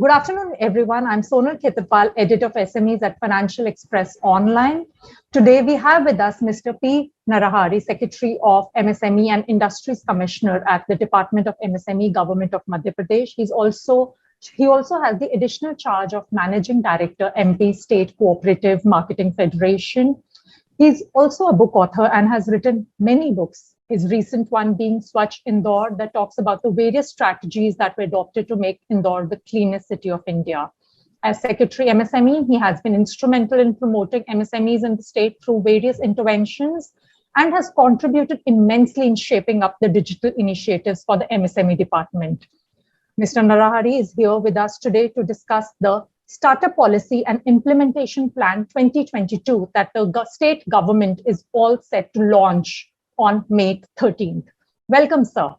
Good afternoon, everyone. I'm Sonal Khetapal, editor of SMEs at Financial Express Online. Today, we have with us Mr. P. Narahari, Secretary of MSME and Industries Commissioner at the Department of MSME, Government of Madhya Pradesh. He also has the additional charge of Managing Director, MP State Cooperative Marketing Federation. He's also a book author and has written many books. His recent one being Swachh Indore, that talks about the various strategies that were adopted to make Indore the cleanest city of India. As Secretary MSME, he has been instrumental in promoting MSMEs in the state through various interventions and has contributed immensely in shaping up the digital initiatives for the MSME department. Mr. Narahari is here with us today to discuss the Startup Policy and Implementation Plan 2022 that the state government is all set to launch on May 13th. Welcome, sir.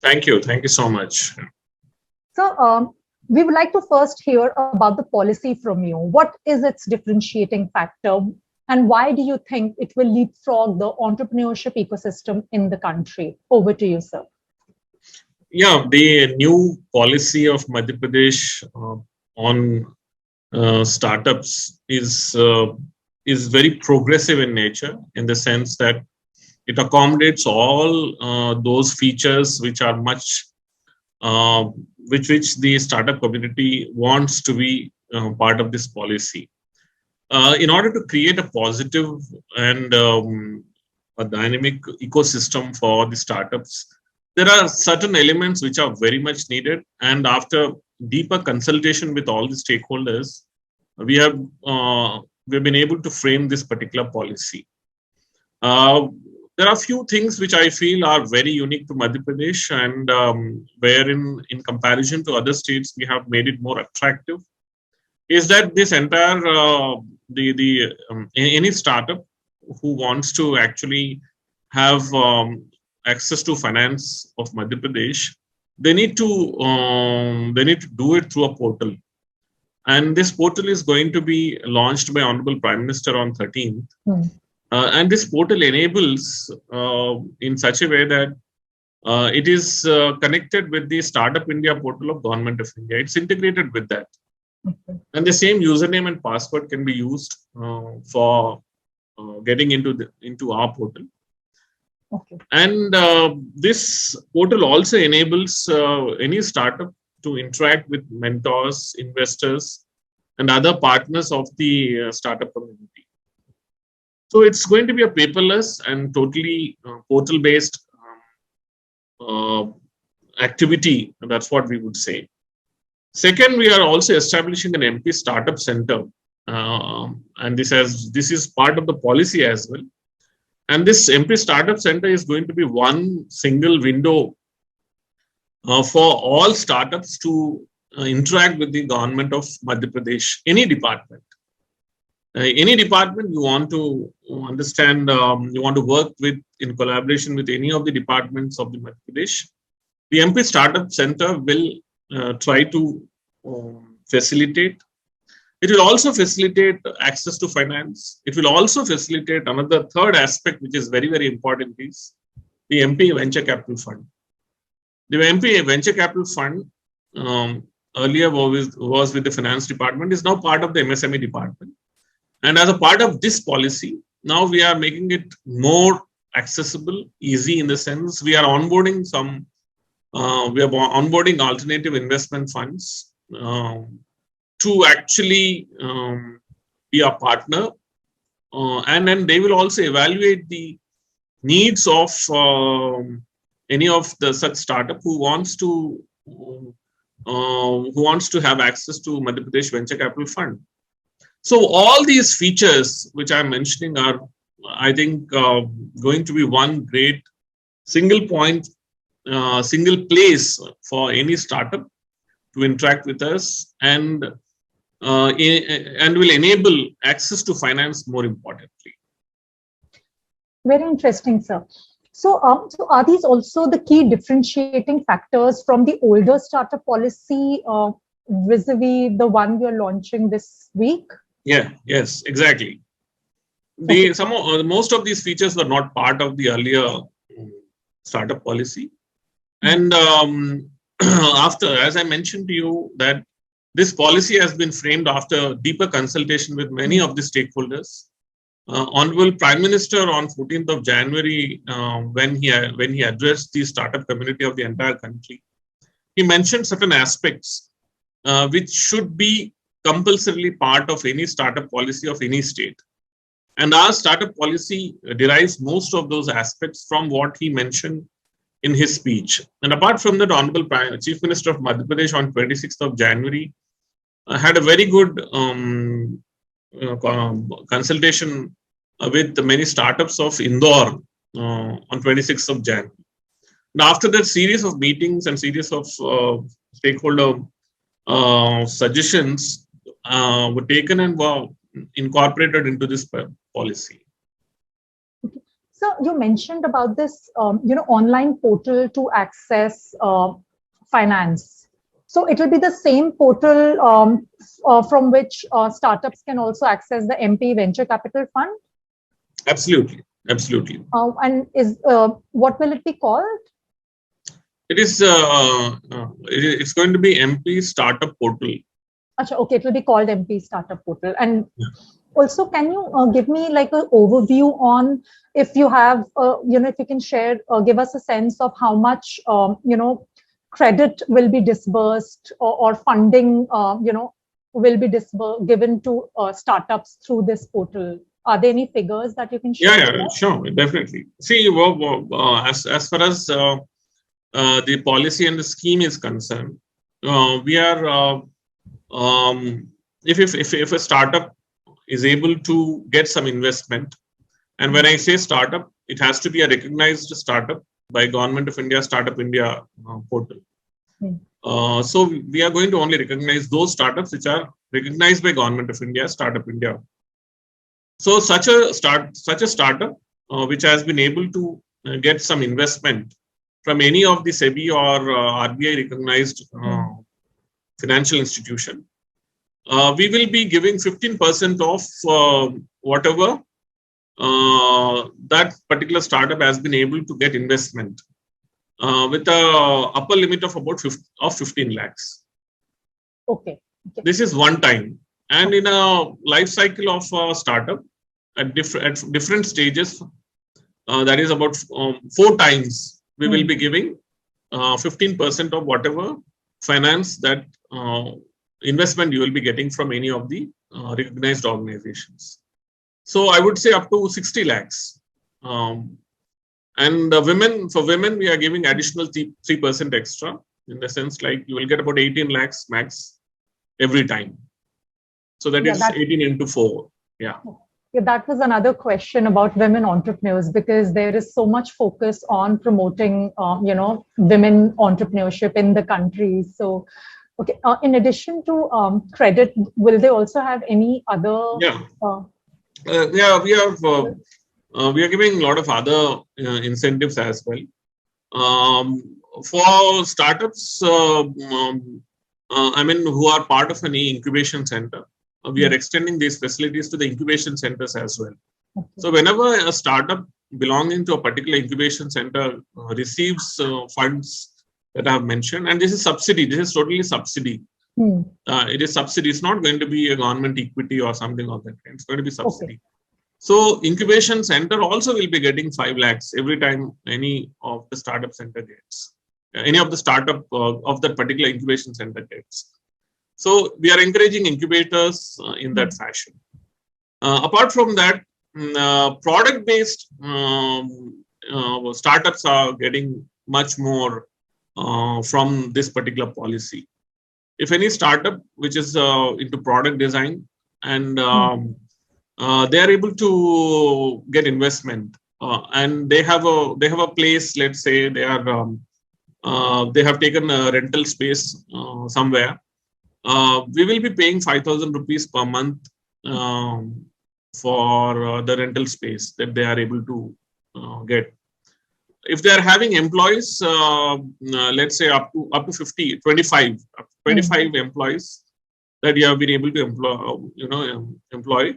Thank you. Thank you so much. So we would like to first hear about the policy from you. What is its differentiating factor and why do you think it will leapfrog the entrepreneurship ecosystem in the country? Over to you, sir. Yeah, the new policy of Madhya Pradesh on startups is very progressive in nature, in the sense that it accommodates all those features which are much, which the startup community wants to be part of this policy. In order to create a positive and a dynamic ecosystem for the startups, there are certain elements which are very much needed. And after deeper consultation with all the stakeholders, we have we've been able to frame this particular policy. There are a few things which I feel are very unique to Madhya Pradesh, and wherein, in comparison to other states, we have made it more attractive, is that this entire, any startup who wants to actually have access to finance of Madhya Pradesh, they need to do it through a portal. And this portal is going to be launched by Honorable Prime Minister on 13th. And this portal enables in such a way that it is connected with the Startup India portal of Government of India. It's integrated with that. And the same username and password can be used for getting into our portal. And this portal also enables any startup to interact with mentors, investors, and other partners of the startup community. So it's going to be a paperless and totally portal-based activity. That's what we would say. Second, we are also establishing an MP Startup Center, and this is part of the policy as well. And this MP Startup Center is going to be one single window for all startups to interact with the government of Madhya Pradesh, any department. Any department you want to understand, you want to work with in collaboration with any of the departments of the Madhya Pradesh, the MP Startup Center will try to facilitate. It will also facilitate access to finance. It will also facilitate another third aspect, which is very, very important, is the MP Venture Capital Fund. The MP Venture Capital Fund earlier was with the Finance Department, is now part of the MSME Department. And as a part of this policy, now we are making it more accessible, easy, in the sense we are onboarding onboarding alternative investment funds to actually be a partner. And then they will also evaluate the needs of any of the such startup who wants to have access to Madhya Pradesh Venture Capital Fund. So all these features which I'm mentioning are, I think, going to be one great single point, single place for any startup to interact with us, and will enable access to finance more importantly. Very interesting, sir. So are these also the key differentiating factors from the older startup policy vis-a-vis the one you're launching this week? Yeah, yes, exactly. Most of these features were not part of the earlier startup policy. And after, as I mentioned to you, that This policy has been framed after deeper consultation with many of the stakeholders. Honorable Prime Minister on 14th of January, when he addressed the startup community of the entire country, he mentioned certain aspects which should be compulsorily part of any startup policy of any state. And our startup policy derives most of those aspects from what he mentioned in his speech. And apart from that, Honorable Chief Minister of Madhya Pradesh on 26th of January had a very good consultation with many startups of Indore on 26th of January. Now, after that series of meetings and series of stakeholder suggestions were taken and were incorporated into this policy. So you mentioned about this, online portal to access finance. So it will be the same portal from which startups can also access the MP Venture Capital Fund? Absolutely, absolutely. And what will it be called? It is. It's going to be MP Startup Portal. Okay, it will be called MP Startup Portal. And also, can you give me like an overview on if you have, if you can share, give us a sense of how much, credit will be disbursed or funding, will be given to startups through this portal? Are there any figures that you can share? Yeah, sure, definitely. See, as far as the policy and the scheme is concerned, we are if a startup is able to get some investment, and when I say startup, it has to be a recognized startup by Government of India, Startup India portal. So we are going to only recognize those startups which are recognized by Government of India, Startup India. So such a startup which has been able to get some investment from any of the SEBI or RBI recognized financial institution, we will be giving 15% of whatever that particular startup has been able to get investment with a upper limit of about 15 lakhs. Okay. This is one time. And in a life cycle of a startup at different stages, that is about 4 times, we will be giving 15% of whatever finance that investment you will be getting from any of the recognized organizations. So I would say up to 60 lakhs. And for women, we are giving additional 3% extra, in the sense like you will get about 18 lakhs max every time. So that is 18 into 4. Yeah, that was another question about women entrepreneurs, because there is so much focus on promoting, women entrepreneurship in the country. So, okay. In addition to credit, will they also have any other? We are giving a lot of other incentives as well. For startups, who are part of any incubation center, we are extending these facilities to the incubation centers as well. Okay. So whenever a startup belonging to a particular incubation center receives funds that I have mentioned, and this is subsidy, this is totally subsidy. It is subsidy. It's not going to be a government equity or something of that kind. It's going to be subsidy. Okay. So incubation center also will be getting 5 lakhs every time any of the startup center gets, any of the startup of that particular incubation center gets. So we are encouraging incubators in that fashion. Apart from that, product-based startups are getting much more from this particular policy. If any startup which is into product design and they are able to get investment and they have a place, let's say they have taken a rental space somewhere. We will be paying 5,000 rupees per month for the rental space that they are able to get. If they are having employees, let's say up to 25 employees that you have been able to employ.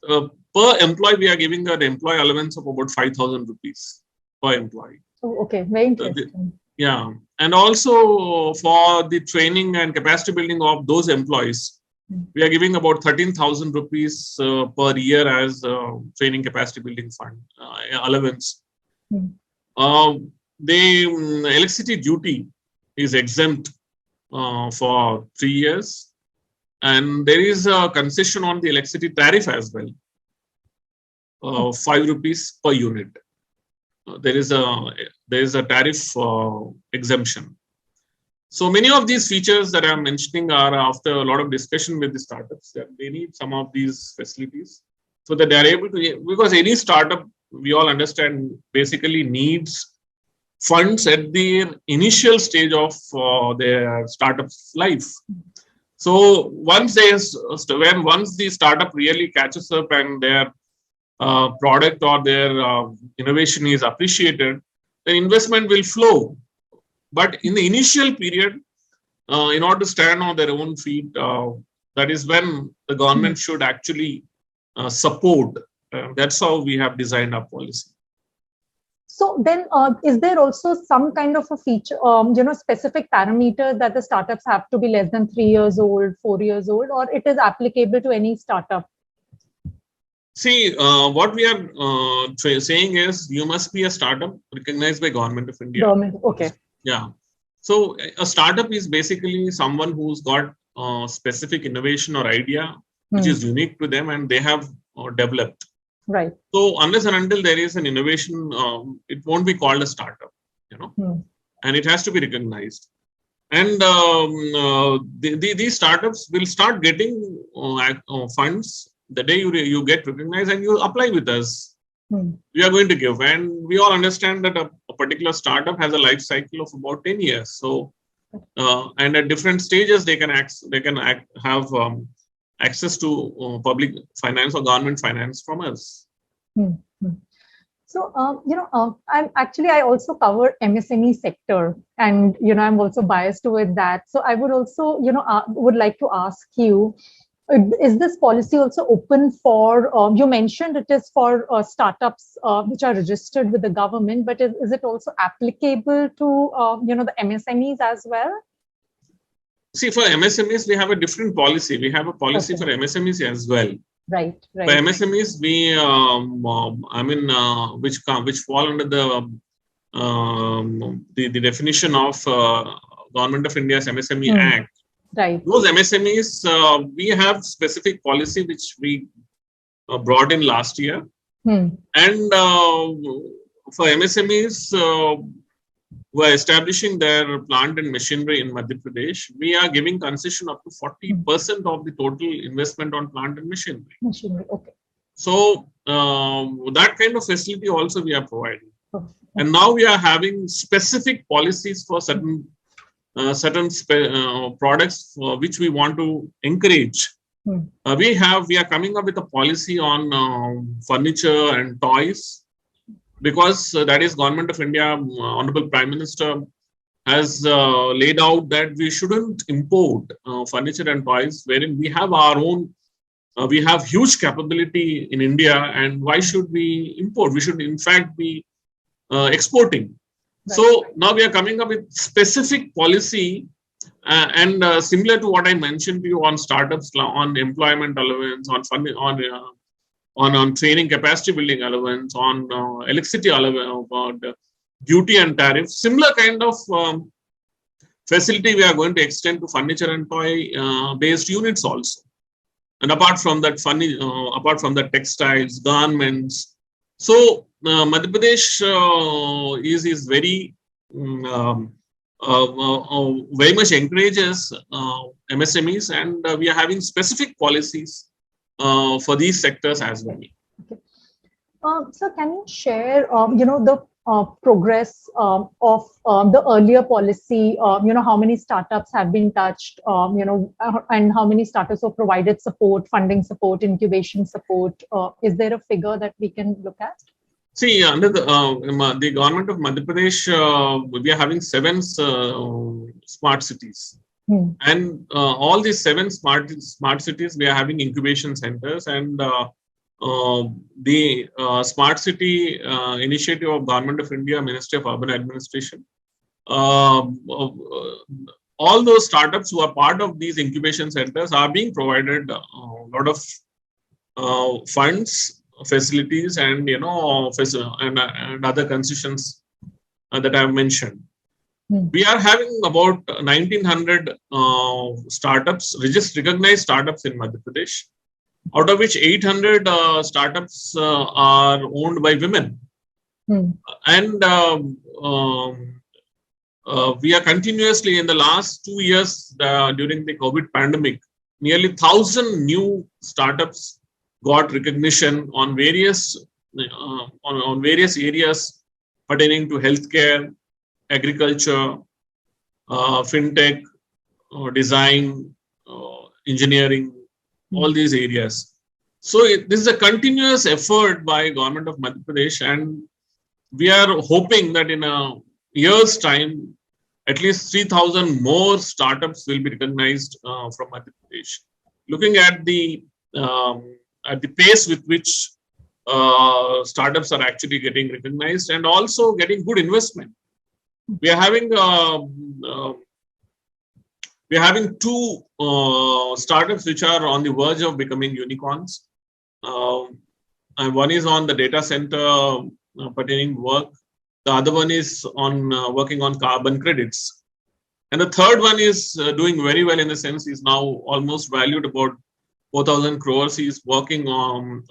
Per employee, we are giving an employee allowance of about 5,000 rupees per employee. Oh, okay, very interesting. And also for the training and capacity building of those employees, we are giving about 13,000 rupees per year as training capacity building fund allowance. The electricity duty is exempt for 3 years, and there is a concession on the electricity tariff as well, 5 rupees per unit. There is a tariff exemption. So many of these features that I'm mentioning are after a lot of discussion with the startups that they need some of these facilities so that they are able to, because any startup, we all understand, basically needs funds at the initial stage of their startup's life. So once the startup really catches up and their product or their innovation is appreciated, then investment will flow. But in the initial period, in order to stand on their own feet, that is when the government should actually support. That's how we have designed our policy. So then, is there also some kind of a feature, specific parameter that the startups have to be less than 3 years old, 4 years old, or it is applicable to any startup? See, what we are saying is you must be a startup recognized by Government of India. Government, okay. Yeah. So a startup is basically someone who's got specific innovation or idea which is unique to them and they have developed. Right. So unless and until there is an innovation, it won't be called a startup, and it has to be recognized. And these startups will start getting funds the day you get recognized and you apply with us. We are going to give, and we all understand that a particular startup has a life cycle of about 10 years. So, and at different stages, they can have access to public finance or government finance from us. So, I also cover MSME sector, and I'm also biased with that. So, I would also would like to ask you, is this policy also open for, you mentioned it is for startups which are registered with the government, but is it also applicable to, the MSMEs as well? See, for MSMEs, we have a different policy. We have a policy for MSMEs as well. Right. For MSMEs, we, which fall under the definition of Government of India's MSME Act. Right. Those MSMEs, we have specific policy which we brought in last year. And for MSMEs who are establishing their plant and machinery in Madhya Pradesh, we are giving concession up to 40% of the total investment on plant and machinery. Okay. So that kind of facility also we are providing. And now we are having specific policies for certain products which we want to encourage. We are coming up with a policy on furniture and toys, because that is Government of India, Honorable Prime Minister has laid out that we shouldn't import furniture and toys, wherein we have our own, we have huge capability in India, and why should we import? We should in fact be exporting. Right. So now we are coming up with specific policy and similar to what I mentioned to you on startups, on employment allowance, on funding, on training capacity building allowance, on electricity allowance, duty and tariff. Similar kind of facility we are going to extend to furniture and toy based units also. And apart from that, apart from the textiles, garments. So Madhya Pradesh is very much encourages MSMEs, and we are having specific policies for these sectors as well. Okay. So can you share, the progress of the earlier policy? How many startups have been touched? And how many startups have provided support, funding support, incubation support? Is there a figure that we can look at? See, under the government of Madhya Pradesh, we are having 7 smart cities. And all these 7 smart cities, we are having incubation centers, and the smart city initiative of Government of India, Ministry of Urban Administration, all those startups who are part of these incubation centers are being provided a lot of funds, facilities, and and other concessions that I've mentioned. We are having about 1,900 startups, recognized startups in Madhya Pradesh, out of which 800 startups are owned by women. And we are continuously, in the last 2 years during the COVID pandemic, nearly 1,000 new startups got recognition on various on various areas pertaining to healthcare, agriculture, fintech, design, engineering, all these areas. So this is a continuous effort by government of Madhya Pradesh, and we are hoping that in a year's time, at least 3,000 more startups will be recognized from Madhya Pradesh. Looking at the pace with which startups are actually getting recognized and also getting good investment. We are having two startups which are on the verge of becoming unicorns. And one is on the data center pertaining work. The other one is on working on carbon credits. And the third one is doing very well, in the sense is now almost valued about 4,000 crores. He's working on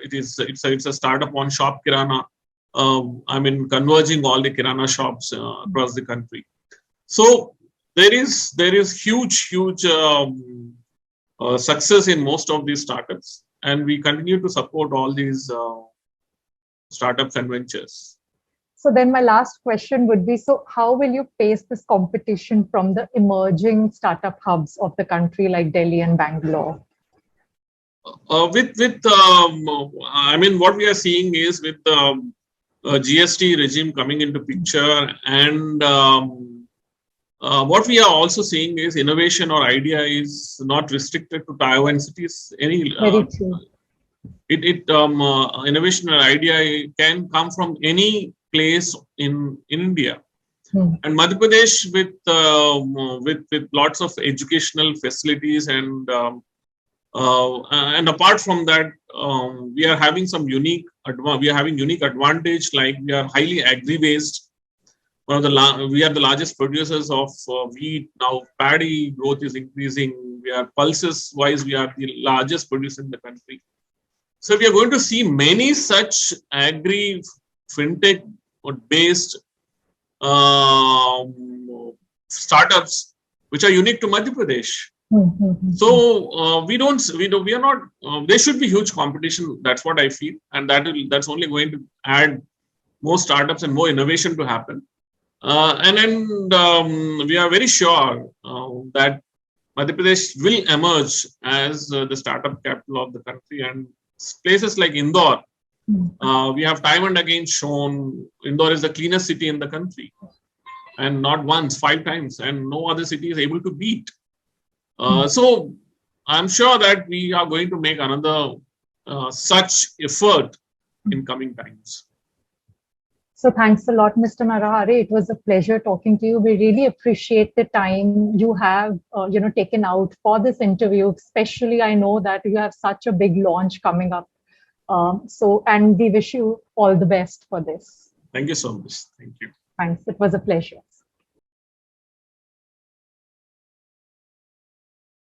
it's a startup on shop kirana. Converging all the kirana shops across the country. So there is huge success in most of these startups, and we continue to support all these startups and ventures. So then my last question would be, so how will you face this competition from the emerging startup hubs of the country like Delhi and Bangalore? What we are seeing is with GST regime coming into picture, and what we are also seeing is innovation or idea is not restricted to Tier 1 cities. Very true. Innovation or idea can come from any place in India. And Madhya Pradesh, with lots of educational facilities, and apart from that, we are having some unique advantage, like we are highly agri-based. We are the largest producers of wheat. Now paddy growth is increasing. We are pulses wise, we are the largest producer in the country. So we are going to see many such agri fintech based startups which are unique to Madhya Pradesh. So we are not. There should be huge competition. That's what I feel, and that's only going to add more startups and more innovation to happen. And then we are very sure that Madhya Pradesh will emerge as the startup capital of the country, and places like Indore. We have time and again shown Indore is the cleanest city in the country, and not once, 5 times, and no other city is able to beat. So I'm sure that we are going to make another such effort in coming times. So thanks a lot, Mr. Narahari. It was a pleasure talking to you. We really appreciate the time you have, taken out for this interview. Especially, I know that you have such a big launch coming up. And we wish you all the best for this. Thank you so much. Thank you. Thanks. It was a pleasure.